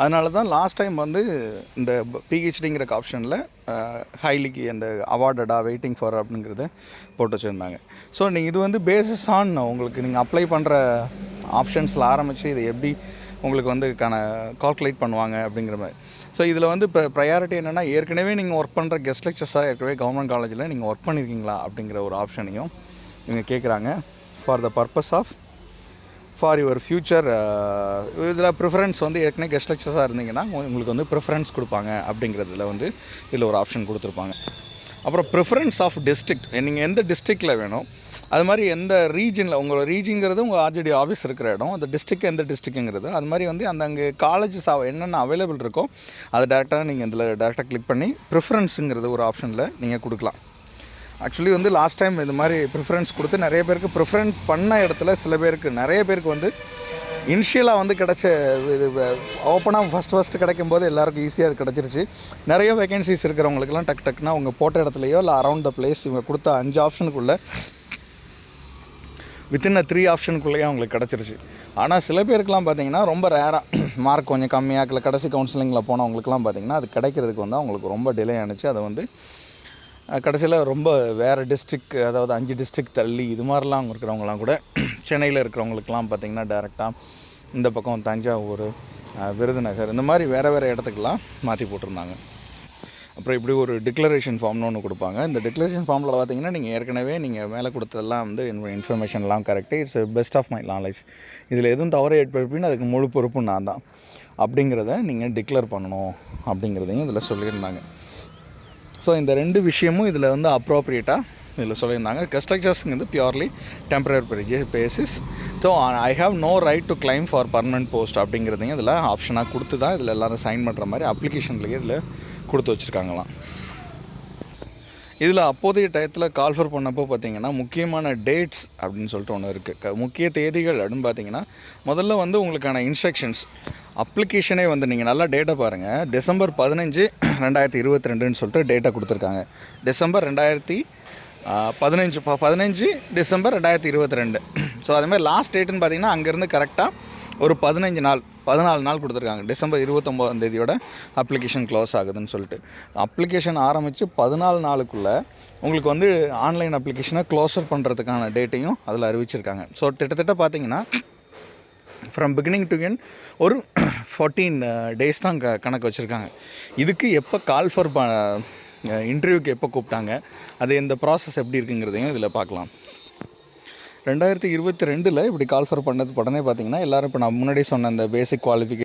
அதனால தான் last time வந்து இந்த பிஹெச்டிங்கிற ஆப்ஷனில் ஹைலிக்கு அந்த அவார்டடா வெயிட்டிங் ஃபார் அப்படிங்கிறத போட்டு வச்சுருந்தாங்க. ஸோ நீங்கள் இது வந்து பேசிஸ் ஆன் உங்களுக்கு நீங்கள் அப்ளை பண்ணுற ஆப்ஷன்ஸில் ஆரம்பித்து இதை எப்படி உங்களுக்கு வந்து கால்குலேட் பண்ணுவாங்க அப்படிங்கிற மாதிரி. ஸோ இதில் வந்து இப்போ ப்ரையாரிட்டி என்னென்னா, ஏற்கனவே நீங்கள் ஒர்க் பண்ணுற கெஸ்ட் லெக்சர்ஸாக ஏற்கனவே கவர்மெண்ட் காலேஜில் நீங்கள் ஒர்க் பண்ணியிருக்கீங்களா அப்படிங்கிற ஒரு ஆப்ஷனையும் இவங்க கேட்குறாங்க. For the purpose of for your future இதில் ப்ரிஃபரன்ஸ் வந்து ஏற்கனவே கெஸ்ட் லெக்சர்ஸாக இருந்தீங்கன்னா உங்களுக்கு வந்து ப்ரிஃபரன்ஸ் கொடுப்பாங்க அப்படிங்கிறதுல வந்து இதில் ஒரு ஆப்ஷன் கொடுத்துருப்பாங்க. அப்புறம் ப்ரிஃபரன்ஸ் ஆஃப் டிஸ்ட்ரிக்ட், நீங்கள் எந்த டிஸ்ட்ரிக்டில் வேணும், அது மாதிரி எந்த ரீஜனில், உங்களோட ரீஜிங்கிறது உங்கள் ஆர்ஜிடி ஆஃபீஸ் இருக்கிற இடம், அந்த டிஸ்ட்ரிக்ட் எந்த டிஸ்ட்ரிக்ட்டுங்கிறது, அது மாதிரி வந்து அந்த அங்கே காலேஜஸ் என்னென்ன அவைலபிள் இருக்கோ அதை டேரெக்டாக நீங்கள் இதில் டேரெக்டாக கிளிக் பண்ணி ப்ரிஃபரன்ஸுங்கிறது ஒரு ஆப்ஷனில் நீங்கள் கொடுக்கலாம். ஆக்சுவலி வந்து லாஸ்ட் டைம் இது மாதிரி ப்ரிஃபரன்ஸ் கொடுத்து நிறைய பேருக்கு ப்ரிஃபரன்ஸ் பண்ண இடத்துல சில பேருக்கு நிறைய பேருக்கு வந்து இனிஷியலாக வந்து கிடச்ச இது ஓப்பனாக ஃபஸ்ட்டு கிடைக்கும் போது எல்லாருக்கும் ஈஸியாக அது கிடச்சிருச்சு. நிறைய வேகன்சிஸ் இருக்கிறவங்களுக்குலாம் டக்குனா அவங்க போட்ட இடத்துலையோ இல்லை அரவுண்ட் த பிளேஸ் இவங்க கொடுத்த 5 ஆப்ஷனுக்குள்ளே வித்தின் 3 ஆப்ஷனுக்குள்ளேயே அவங்களுக்கு கிடச்சிருச்சு. ஆனால் சில பேருக்குலாம் பார்த்திங்கன்னா ரொம்ப ரேராக மார்க் கொஞ்சம் கம்மியாக இல்லை கடைசி கவுன்சிலிங்கில் போனவங்களுக்குலாம் பார்த்திங்கன்னா அது கிடைக்கிறதுக்கு வந்து அவங்களுக்கு ரொம்ப டிலே ஆனிச்சு. அதை வந்து கடைசியில் ரொம்ப வேறு டிஸ்ட்ரிக், அதாவது 5 டிஸ்ட்ரிக் தள்ளி இது மாதிரிலாம் இருக்கிறவங்களாம் கூட சென்னையில் இருக்கிறவங்களுக்குலாம் பார்த்திங்கன்னா டேரெக்டாக இந்த பக்கம் தஞ்சாவூர், விருதுநகர் இந்த மாதிரி வேறு இடத்துக்கெலாம் மாற்றி போட்டிருந்தாங்க. அப்புறம் இப்படி ஒரு டிக்ளரேஷன் ஃபார்ம்னு ஒன்று கொடுப்பாங்க. இந்த டிக்ளரேஷன் ஃபார்மில் பார்த்திங்கன்னா நீங்கள் ஏற்கனவே நீங்கள் மேலே கொடுத்ததெல்லாம் வந்து இன்ஃபர்மேஷன்லாம் correct, it's best of my knowledge, இதில் எதுவும் தவறு ஏற்படுப்பின்னு அதுக்கு முழு பொறுப்பு நான் தான் அப்படிங்கிறத நீங்கள் டிக்ளேர் பண்ணணும் அப்படிங்கிறதையும் இதில் சொல்லியிருந்தாங்க. ஸோ இந்த 2 விஷயமும் இதில் வந்து அப்ரோப்ரியேட்டாக இதில் சொல்லியிருந்தாங்க. கெஸ்ட் லெக்சர்ஸுங்கிறது purely temporary basis. So I have no right to claim for permanent post அப்படிங்கிறதையும் இதில் ஆப்ஷனாக கொடுத்து தான் இதில் எல்லோரும் சைன் பண்ணுற மாதிரி அப்ளிகேஷன்லேயே இதில் கொடுத்து வச்சுருக்காங்களாம். இதில் அப்போதைய டயத்தில் கால்ஃபர் பண்ணப்போ பார்த்திங்கன்னா முக்கியமான டேட்ஸ் அப்படின்னு சொல்லிட்டு ஒன்று இருக்குது. முக்கிய தேதிகள் அப்படின்னு பார்த்திங்கன்னா முதல்ல வந்து உங்களுக்கான இன்ஸ்ட்ரக்ஷன்ஸ் அப்ளிகேஷனே வந்து நீங்கள் நல்லா டேட்டை பாருங்கள். டிசம்பர் 15, 2022ன்னு சொல்லிட்டு டேட்டா கொடுத்துருக்காங்க. December 15 December 2022. ஸோ அதேமாதிரி லாஸ்ட் டேட்டுன்னு பார்த்திங்கன்னா அங்கேருந்து கரெக்டாக ஒரு 14 நாள் கொடுத்துருக்காங்க. டிசம்பர் 29ஆம் தேதியோட அப்ளிகேஷன் க்ளோஸ் ஆகுதுன்னு சொல்லிட்டு. அப்ளிகேஷன் ஆரம்பித்து 14 நாளுக்குள்ளே உங்களுக்கு வந்து ஆன்லைன் அப்ளிகேஷனை க்ளோஸர் பண்ணுறதுக்கான டேட்டையும் அதில் அறிவிச்சிருக்காங்க. ஸோ கிட்டத்தட்ட பார்த்திங்கன்னா ஃப்ரம் பிகினிங் டு எண்ட் ஒரு 14 டேஸ் தான் கணக்கு வச்சுருக்காங்க. இதுக்கு எப்போ கால் ஃபார் இன்டர்வியூக்கு எப்போ கூப்பிட்டாங்க, அது இந்த ப்ராசஸ் எப்படி இருக்குங்கிறதையும் இதில் பார்க்கலாம். 2022 இப்படி கால் ஃபார் பண்ணது உடனே பார்த்திங்கன்னா எல்லோரும் இப்போ நான் முன்னாடி சொன்ன அந்த பேசிக் குவாலிஃபிகேஷன்